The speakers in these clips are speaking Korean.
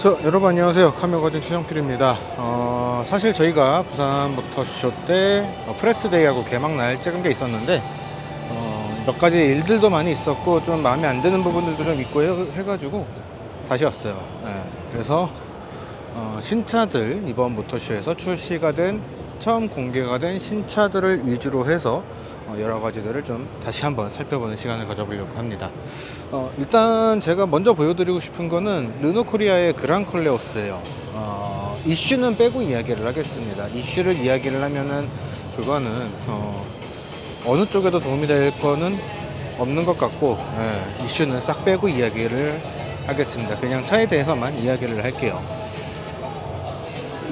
여러분 안녕하세요. 카메오가전 최정필입니다. 사실 저희가 부산 모터쇼 때 프레스데이하고 개막날 찍은 게 있었는데 몇 가지 일들도 많이 있었고 좀 마음에 안 드는 부분들도 좀 있고 해가지고 다시 왔어요. 그래서 신차들, 이번 모터쇼에서 출시가 된, 처음 공개가 된 신차들을 위주로 해서 여러 가지들을 좀 다시 한번 살펴보는 시간을 가져보려고 합니다. 일단 제가 먼저 보여드리고 싶은 거는 르노코리아의 그랑콜레오스예요. 이슈는 빼고 이야기를 하겠습니다. 이슈를 이야기를 하면은 그거는 어느 쪽에도 도움이 될 거는 없는 것 같고, 이슈는 싹 빼고 이야기를 하겠습니다. 그냥 차에 대해서만 이야기를 할게요.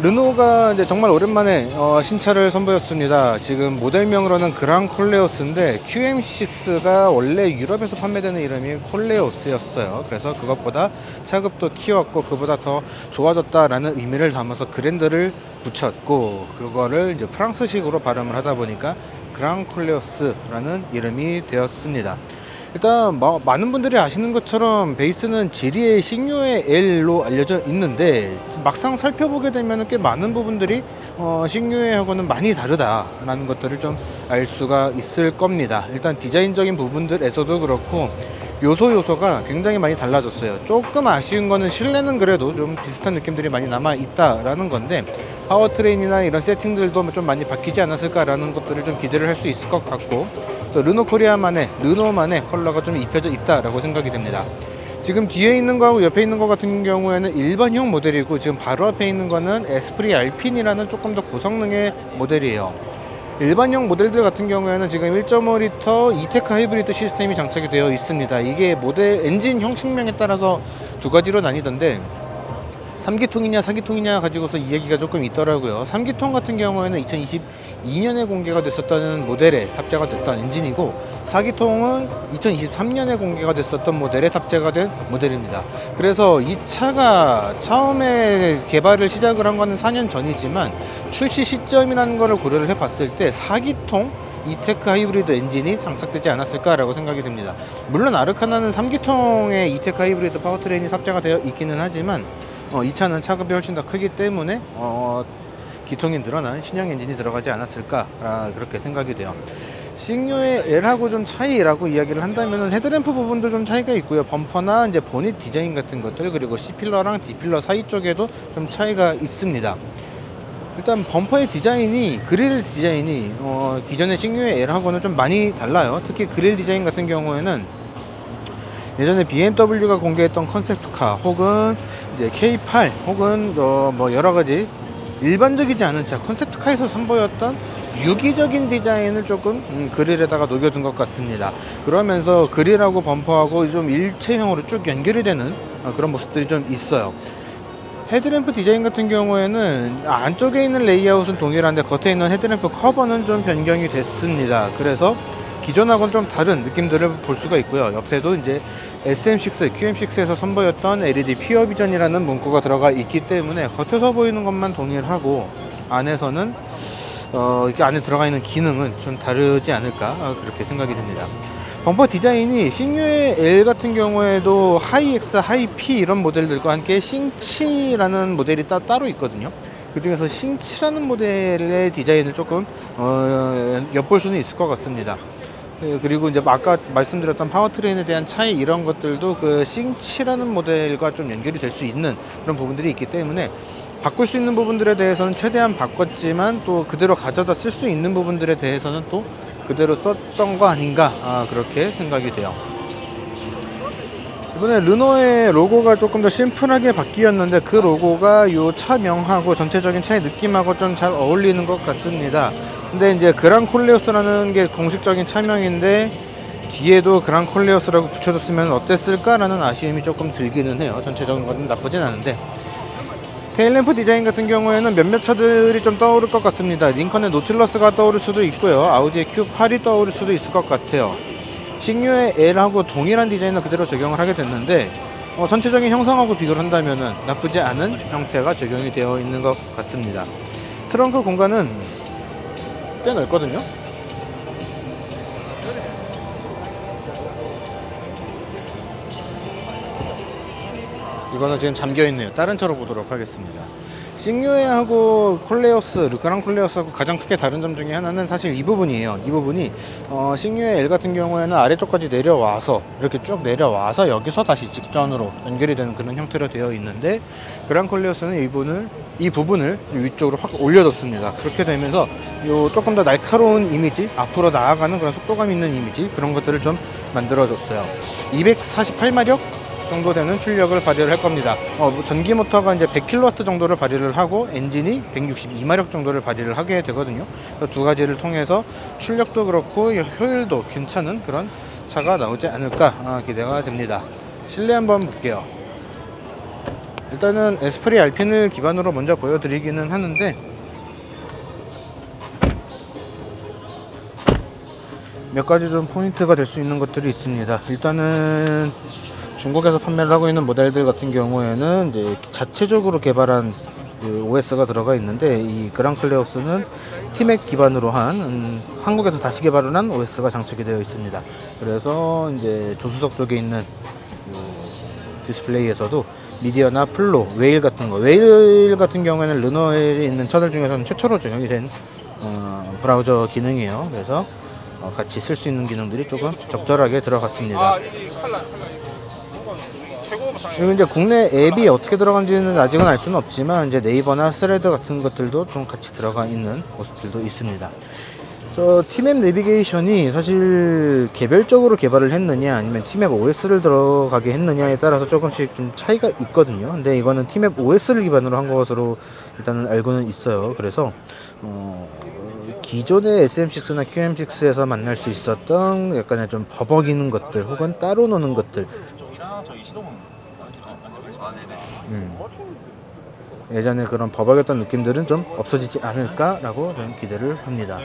르노가 이제 정말 오랜만에 신차를 선보였습니다. 지금 모델명으로는 그랑콜레오스인데 QM6가 원래 유럽에서 판매되는 이름이 콜레오스였어요. 그래서 그것보다 차급도 키웠고 그보다 더 좋아졌다라는 의미를 담아서 그랜드를 붙였고, 그거를 이제 프랑스식으로 발음을 하다 보니까 그랑콜레오스라는 이름이 되었습니다. 일단 많은 분들이 아시는 것처럼 베이스는 지리의 싱유의 L로 알려져 있는데, 막상 살펴보게 되면 꽤 많은 부분들이 싱유의하고는 많이 다르다라는 것들을 좀 알 수가 있을 겁니다. 일단 디자인적인 부분들에서도 그렇고 요소가 굉장히 많이 달라졌어요. 조금 아쉬운 거는 실내는 그래도 좀 비슷한 느낌들이 많이 남아 있다라는 건데, 파워트레인이나 이런 세팅들도 좀 많이 바뀌지 않았을까라는 것들을 좀 기대를 할 수 있을 것 같고, 또 르노코리아만의, 르노만의 컬러가 좀 입혀져 있다라고 생각이 됩니다. 지금 뒤에 있는 거하고 옆에 있는 거 같은 경우에는 일반형 모델이고, 지금 바로 앞에 있는 거는 에스프리 알핀이라는 조금 더 고성능의 모델이에요. 일반형 모델들 같은 경우에는 지금 1.5L 이테크 하이브리드 시스템이 장착이 되어 있습니다. 이게 모델 엔진 형식명에 따라서 두 가지로 나뉘던데, 3기통이냐 4기통이냐 가지고서 이 얘기가 조금 있더라고요. 3기통 같은 경우에는 2022년에 공개가 됐었던 모델에 탑재가 됐던 엔진이고, 4기통은 2023년에 공개가 됐었던 모델에 탑재가 된 모델입니다. 그래서 이 차가 처음에 개발을 시작을 한 거는 4년 전이지만 출시 시점이라는 거를 고려를 해 봤을 때 4기통 이테크 하이브리드 엔진이 장착되지 않았을까라고 생각이 듭니다. 물론 아르카나는 3기통의 이테크 하이브리드 파워트레인이 탑재가 되어 있기는 하지만 이 차는 차급이 훨씬 더 크기 때문에 기통이 늘어난 신형 엔진이 들어가지 않았을까, 그렇게 생각이 돼요. 싱유의 L하고 좀 차이라고 이야기를 한다면 헤드램프 부분도 좀 차이가 있고요. 범퍼나 이제 보닛 디자인 같은 것들, 그리고 C필러랑 D필러 사이 쪽에도 좀 차이가 있습니다. 일단 범퍼의 디자인이, 그릴 디자인이 기존의 싱유의 L하고는 좀 많이 달라요. 특히 그릴 디자인 같은 경우에는 예전에 BMW가 공개했던 컨셉트카, 혹은 이제 K8, 혹은 뭐 여러가지 일반적이지 않은 차, 컨셉트카에서 선보였던 유기적인 디자인을 조금 그릴에다가 녹여둔 것 같습니다. 그러면서 그릴하고 범퍼하고 좀 일체형으로 쭉 연결이 되는 그런 모습들이 좀 있어요. 헤드램프 디자인 같은 경우에는 안쪽에 있는 레이아웃은 동일한데 겉에 있는 헤드램프 커버는 좀 변경이 됐습니다. 그래서 기존하고는 좀 다른 느낌들을 볼 수가 있고요. 옆에도 이제 SM6, QM6에서 선보였던 LED 퓨어 비전이라는 문구가 들어가 있기 때문에 겉에서 보이는 것만 동일하고 안에서는 이렇게 안에 들어가 있는 기능은 좀 다르지 않을까, 그렇게 생각이 됩니다. 범퍼 디자인이 싱유의 L 같은 경우에도 하이X, 하이P 이런 모델들과 함께 싱치라는 모델이 따로 있거든요. 그 중에서 싱치라는 모델의 디자인을 조금 엿볼 수는 있을 것 같습니다. 그리고 이제 아까 말씀드렸던 파워트레인에 대한 차이, 이런 것들도 그 싱치라는 모델과 좀 연결이 될 수 있는 그런 부분들이 있기 때문에 바꿀 수 있는 부분들에 대해서는 최대한 바꿨지만, 또 그대로 가져다 쓸 수 있는 부분들에 대해서는 또 그대로 썼던 거 아닌가, 그렇게 생각이 돼요. 이번에 르노의 로고가 조금 더 심플하게 바뀌었는데, 그 로고가 요 차명하고 전체적인 차의 느낌하고 좀 잘 어울리는 것 같습니다. 근데 이제 그랑콜레오스라는 게 공식적인 차명인데 뒤에도 그랑콜레오스라고 붙여줬으면 어땠을까라는 아쉬움이 조금 들기는 해요. 전체적인 건 나쁘진 않은데, 테일램프 디자인 같은 경우에는 몇몇 차들이 좀 떠오를 것 같습니다. 링컨의 노틸러스가 떠오를 수도 있고요, 아우디의 Q8이 떠오를 수도 있을 것 같아요. 싱유의 L하고 동일한 디자인을 그대로 적용을 하게 됐는데, 전체적인 형상하고 비교를 한다면 나쁘지 않은 형태가 적용이 되어 있는 것 같습니다. 트렁크 공간은 꽤 넓거든요. 이거는 지금 잠겨있네요. 다른 차로 보도록 하겠습니다. 싱유에하고 콜레오스, 그랑 콜레오스하고 가장 크게 다른 점 중에 하나는 사실 이 부분이에요. 이 부분이 싱유에 L 같은 경우에는 아래쪽까지 내려와서 이렇게 쭉 내려와서 여기서 다시 직전으로 연결이 되는 그런 형태로 되어 있는데, 그랑 콜레오스는 이 부분을 위쪽으로 확 올려뒀습니다. 그렇게 되면서 요 조금 더 날카로운 이미지, 앞으로 나아가는 그런 속도감 있는 이미지, 그런 것들을 좀 만들어줬어요. 248마력 정도 되는 출력을 발휘를 할 겁니다. 전기 모터가 이제 100kW 정도를 발휘를 하고 엔진이 162마력 정도를 발휘를 하게 되거든요. 두 가지를 통해서 출력도 그렇고 효율도 괜찮은 그런 차가 나오지 않을까 기대가 됩니다. 실내 한번 볼게요. 일단은 에스프리 알핀을 기반으로 먼저 보여드리기는 하는데, 몇 가지 좀 포인트가 될 수 있는 것들이 있습니다. 일단은 중국에서 판매를 하고 있는 모델들 같은 경우에는 이제 자체적으로 개발한 그 OS가 들어가 있는데, 이 그랑클레오스는 티맥 기반으로 한 한국에서 다시 개발을 한 OS가 장착이 되어 있습니다. 그래서 이제 조수석 쪽에 있는 디스플레이에서도 미디어나 플로, 웨일 같은 경우에는 르노에 있는 차들 중에서는 최초로 적용이 된 브라우저 기능이에요. 그래서 같이 쓸 수 있는 기능들이 조금 적절하게 들어갔습니다. 그리고 이제 국내 앱이 어떻게 들어간지는 아직은 알 수는 없지만, 이제 네이버나 스레드 같은 것들도 좀 같이 들어가 있는 모습들도 있습니다. 티맵 내비게이션이 사실 개별적으로 개발을 했느냐 아니면 티맵 OS를 들어가게 했느냐에 따라서 조금씩 좀 차이가 있거든요. 근데 이거는 티맵 OS를 기반으로 한 것으로 일단은 알고는 있어요. 그래서 기존의 SM6나 QM6에서 만날 수 있었던 약간의 좀 버벅이는 것들 혹은 따로 노는 것들, 예전에 그런 버벅였던 느낌들은 좀 없어지지 않을까라고 저는 기대를 합니다.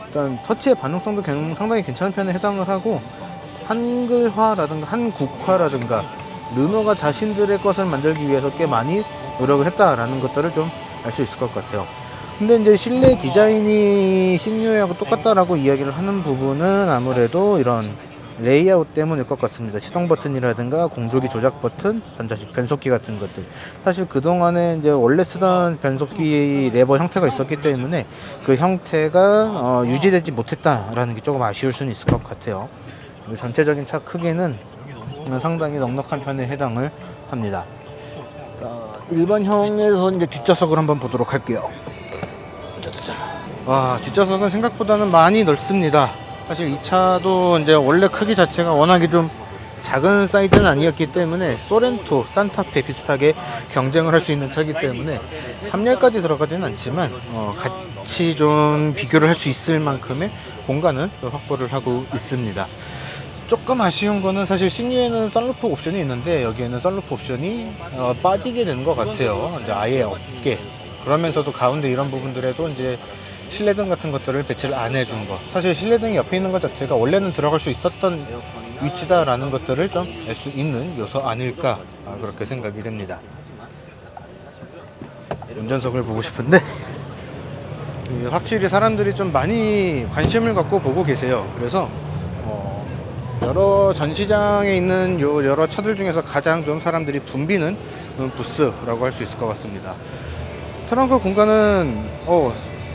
일단 터치의 반응성도 상당히 괜찮은 편에 해당을 하고, 한글화라든가 한국화라든가 르노가 자신들의 것을 만들기 위해서 꽤 많이 노력을 했다라는 것들을 좀 알 수 있을 것 같아요. 근데 이제 실내 디자인이 싱유에하고 똑같다라고 이야기를 하는 부분은 아무래도 이런 레이아웃 때문일 것 같습니다. 시동 버튼이라든가 공조기 조작 버튼, 전자식 변속기 같은 것들. 사실 그동안에 이제 원래 쓰던 변속기 레버 형태가 있었기 때문에 그 형태가 유지되지 못했다라는 게 조금 아쉬울 수는 있을 것 같아요. 그리고 전체적인 차 크기는 상당히 넉넉한 편에 해당을 합니다. 일반형에서 이제 뒷좌석을 한번 보도록 할게요. 와, 뒷좌석은 생각보다는 많이 넓습니다. 사실 이 차도 이제 원래 크기 자체가 워낙에 좀 작은 사이즈는 아니었기 때문에 소렌토, 산타페 비슷하게 경쟁을 할 수 있는 차이기 때문에 3열까지 들어가지는 않지만 같이 좀 비교를 할 수 있을 만큼의 공간을 확보를 하고 있습니다. 조금 아쉬운 거는 사실 싱유에는 썬루프 옵션이 있는데 여기에는 썬루프 옵션이 빠지게 된 것 같아요. 이제 아예 없게. 그러면서도 가운데 이런 부분들에도 이제 실내등 같은 것들을 배치를 안 해준 거. 사실 실내등이 옆에 있는 것 자체가 원래는 들어갈 수 있었던 위치다라는 것들을 좀 알 수 있는 요소 아닐까, 그렇게 생각이 됩니다. 운전석을 보고 싶은데 확실히 사람들이 좀 많이 관심을 갖고 보고 계세요. 그래서 여러 전시장에 있는 여러 차들 중에서 가장 좀 사람들이 붐비는 부스라고 할 수 있을 것 같습니다. 트렁크 공간은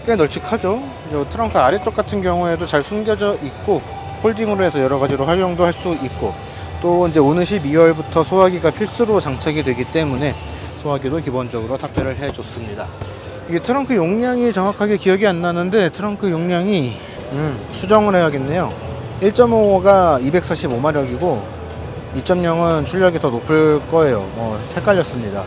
꽤 널찍하죠. 트렁크 아래쪽 같은 경우에도 잘 숨겨져 있고, 폴딩으로 해서 여러 가지로 활용도 할 수 있고, 또 이제 오는 12월부터 소화기가 필수로 장착이 되기 때문에 소화기도 기본적으로 탑재를 해줬습니다. 이게 트렁크 용량이 정확하게 기억이 안 나는데, 트렁크 용량이 수정을 해야겠네요. 1.5가 245마력이고 2.0은 출력이 더 높을 거예요. 헷갈렸습니다.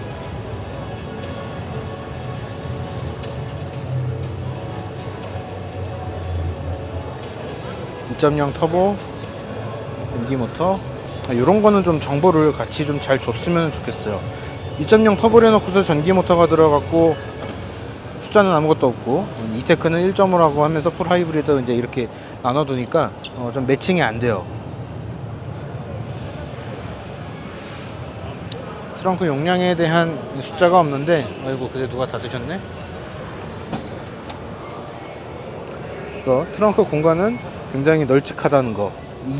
터보, 전기 모터, 이런 거는 좀 정보를 같이 좀 잘 줬으면 좋겠어요. 2.0 터보를 해놓고서 전기 모터가 들어갔고 숫자는 아무것도 없고, 이테크는 1.5라고 하면서 풀 하이브리드 이제 이렇게 나눠두니까 좀 매칭이 안 돼요. 트렁크 용량에 대한 숫자가 없는데, 아이고 그새 누가 다 드셨네. 트렁크 공간은 굉장히 널찍하다는 거.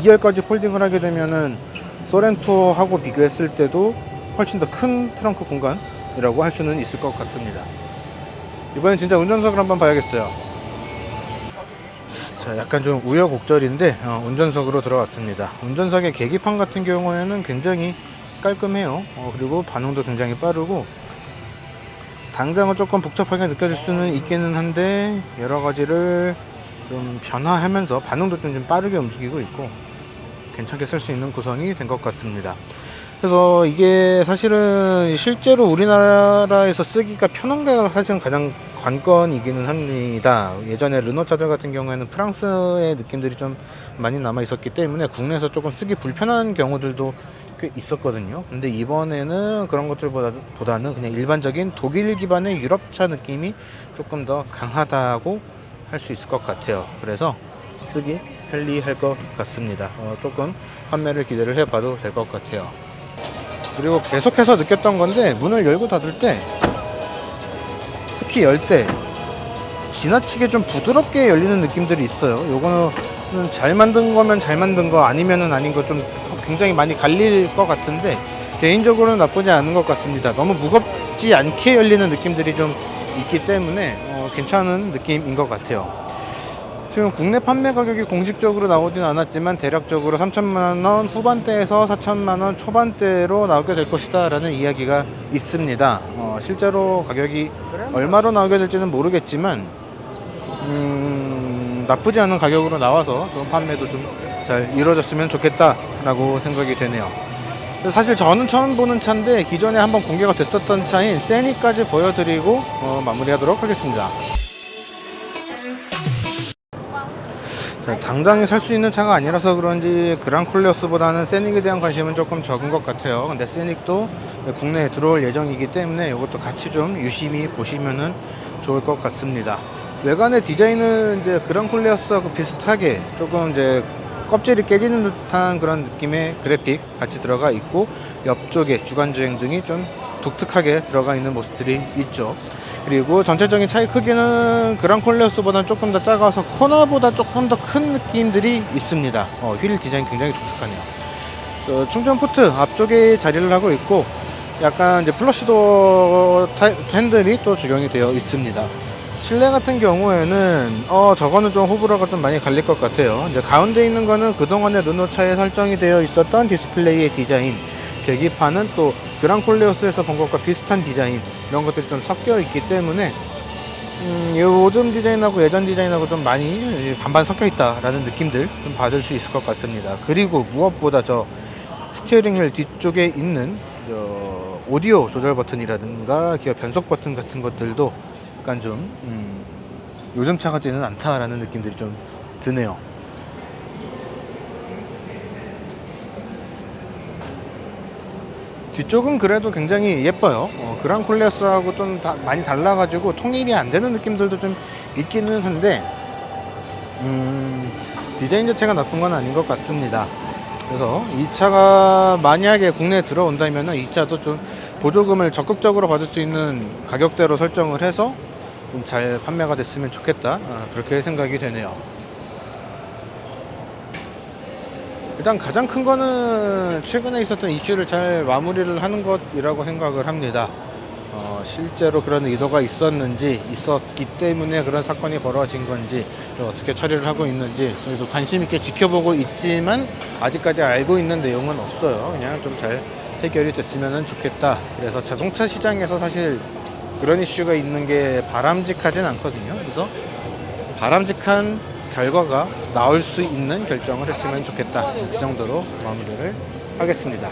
2열까지 폴딩을 하게 되면은 소렌토하고 비교했을 때도 훨씬 더 큰 트렁크 공간이라고 할 수는 있을 것 같습니다. 이번엔 진짜 운전석을 한번 봐야겠어요. 자, 약간 좀 우여곡절인데 운전석으로 들어왔습니다. 운전석의 계기판 같은 경우에는 굉장히 깔끔해요. 그리고 반응도 굉장히 빠르고, 당장은 조금 복잡하게 느껴질 수는 있기는 한데 여러 가지를 좀 변화하면서 반응도 좀 빠르게 움직이고 있고 괜찮게 쓸 수 있는 구성이 된 것 같습니다. 그래서 이게 사실은 실제로 우리나라에서 쓰기가 편한가가 사실은 가장 관건이기는 합니다. 예전에 르노 차들 같은 경우에는 프랑스의 느낌들이 좀 많이 남아 있었기 때문에 국내에서 조금 쓰기 불편한 경우들도 꽤 있었거든요. 근데 이번에는 그런 것들보다는 그냥 일반적인 독일 기반의 유럽차 느낌이 조금 더 강하다고 할 수 있을 것 같아요. 그래서 쓰기 편리할 것 같습니다. 조금 판매를 기대를 해봐도 될 것 같아요. 그리고 계속해서 느꼈던 건데, 문을 열고 닫을 때, 특히 열 때 지나치게 좀 부드럽게 열리는 느낌들이 있어요. 요거는 잘 만든 거면 잘 만든 거, 아니면은 아닌 거 좀 굉장히 많이 갈릴 것 같은데 개인적으로는 나쁘지 않은 것 같습니다. 너무 무겁지 않게 열리는 느낌들이 좀 있기 때문에 괜찮은 느낌인 것 같아요. 지금 국내 판매 가격이 공식적으로 나오진 않았지만 대략적으로 3천만원 후반대에서 4천만원 초반대로 나오게 될 것이다 라는 이야기가 있습니다. 실제로 가격이 얼마로 나오게 될지는 모르겠지만 나쁘지 않은 가격으로 나와서 좀 판매도 좀 잘 이루어졌으면 좋겠다 라고 생각이 되네요. 사실 저는 처음 보는 차인데 기존에 한번 공개가 됐었던 차인 세니까지 보여드리고 마무리하도록 하겠습니다. 자, 당장에 살 수 있는 차가 아니라서 그런지 그랑콜레오스보다는 세닉에 대한 관심은 조금 적은 것 같아요. 근데 세닉도 국내에 들어올 예정이기 때문에 이것도 같이 좀 유심히 보시면은 좋을 것 같습니다. 외관의 디자인은 이제 그랑콜레오스하고 비슷하게 조금 이제 껍질이 깨지는 듯한 그런 느낌의 그래픽 같이 들어가 있고, 옆쪽에 주간주행 등이 좀 독특하게 들어가 있는 모습들이 있죠. 그리고 전체적인 차의 크기는 그랑콜레오스보다는 조금 더 작아서 코나보다 조금 더 큰 느낌들이 있습니다. 휠 디자인 굉장히 독특하네요. 충전 포트 앞쪽에 자리를 하고 있고, 약간 이제 플러시도어 핸들이 또 적용이 되어 있습니다. 실내 같은 경우에는 저거는 좀 호불호가 좀 많이 갈릴 것 같아요. 이제 가운데 있는 거는 그동안의 르노차에 설정이 되어 있었던 디스플레이의 디자인, 계기판은 또 그랑콜레오스에서 본 것과 비슷한 디자인, 이런 것들이 좀 섞여 있기 때문에 요즘 디자인하고 예전 디자인하고 좀 많이 반반 섞여 있다라는 느낌들 좀 받을 수 있을 것 같습니다. 그리고 무엇보다 저 스티어링 휠 뒤쪽에 있는 오디오 조절 버튼이라든가 기어 변속 버튼 같은 것들도 약간 좀 요즘 차 같지는 않다라는 느낌들이 좀 드네요. 뒤쪽은 그래도 굉장히 예뻐요. 그랑콜레오스하고 좀 많이 달라가지고 통일이 안 되는 느낌들도 좀 있기는 한데 디자인 자체가 나쁜 건 아닌 것 같습니다. 그래서 이 차가 만약에 국내에 들어온다면 이 차도 좀 보조금을 적극적으로 받을 수 있는 가격대로 설정을 해서 좀 잘 판매가 됐으면 좋겠다, 그렇게 생각이 되네요. 일단 가장 큰 거는 최근에 있었던 이슈를 잘 마무리를 하는 것이라고 생각을 합니다. 실제로 그런 의도가 있었기 때문에 그런 사건이 벌어진 건지, 어떻게 처리를 하고 있는지 저희도 관심 있게 지켜보고 있지만 아직까지 알고 있는 내용은 없어요. 그냥 좀 잘 해결이 됐으면 좋겠다. 그래서 자동차 시장에서 사실 그런 이슈가 있는 게 바람직하진 않거든요. 그래서 바람직한 결과가 나올 수 있는 결정을 했으면 좋겠다. 그 정도로 마무리를 하겠습니다.